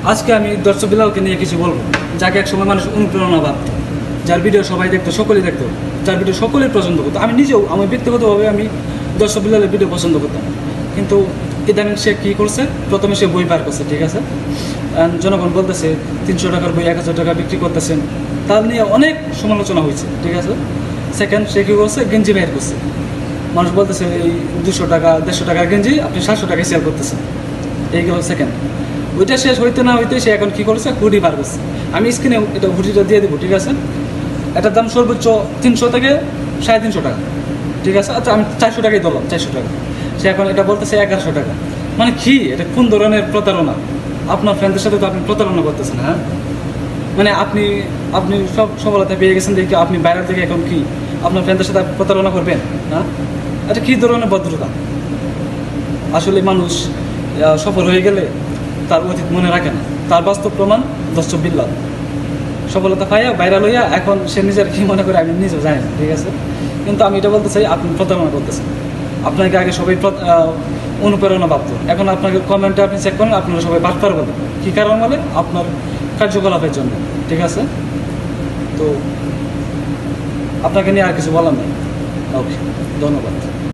আজকে আমি দর্শক বিলালকে নিয়ে কিছু বলবো, যাকে একসময় মানুষ অনুপ্রেরণা ভাবত, যার ভিডিও সবাই দেখতো, সকলেই দেখতো, যার ভিডিও সকলেই পছন্দ করতো। আমি নিজেও, আমি ব্যক্তিগতভাবে আমি দর্শক বিলালের ভিডিও পছন্দ করতাম, কিন্তু ইদানিং সে কী করছে, প্রথমে সে বই বার করছে, ঠিক আছে, জনগণ বলতেছে 300 টাকার বই 1000 টাকা বিক্রি করতেছেন, তার নিয়ে অনেক সমালোচনা হয়েছে, ঠিক আছে। সেকেন্ড, সে কী করছে, গেঞ্জি বাইর করছে, মানুষ বলতেছে এই 200 টাকা 150 টাকার গেঞ্জি আপনি 700 টাকায় সেল করতেছেন, এইগুলো সেকেন্ড। ওইটা শেষ হইতে না হইতে সে এখন কী করছে, হুডি বার করছে। আমি স্ক্রিনে এটা হুডিটা দিয়ে দেবো, ঠিক আছে। এটার দাম সর্বোচ্চ 300 থেকে 350 টাকা, ঠিক আছে। আচ্ছা আমি 400 টাকাই ধরলাম, 400 টাকা। সে এখন এটা বলতেছে 1100 টাকা। মানে কি, এটা কোন ধরনের প্রতারণা? আপনার ফ্রেন্ডের সাথে তো আপনি প্রতারণা করতেছেন, হ্যাঁ। মানে আপনি আপনি সফলতা পেয়ে গেছেন দেখে আপনি বাইরের থেকে এখন কি আপনার ফ্রেন্ডের সাথে প্রতারণা করবেন? হ্যাঁ, এটা কী ধরনের ভদ্রতা? আসলে মানুষ সফল হয়ে গেলে তার অতীত মনে রাখে না। তার বাস্তব প্রমাণ দর্শক বিল্লাল। সফলতা পাইয়া ভাইরাল হইয়া এখন সে নিজের কী মনে করে আমি নিজেও জানি না, ঠিক আছে। কিন্তু আমি এটা বলতে চাই, আপনি প্রতারণা করতেছেন। আপনাকে আগে সবাই অনুপ্রেরণা ভাবত, এখন আপনাকে কমেন্টে আপনি চেক করেন, আপনারা সবাই বাটপার বলেন। কী কারণ বলে? আপনার কার্যকলাপের জন্য, ঠিক আছে। তো আপনাকে নিয়ে আর কিছু বলার নেই। ওকে, ধন্যবাদ।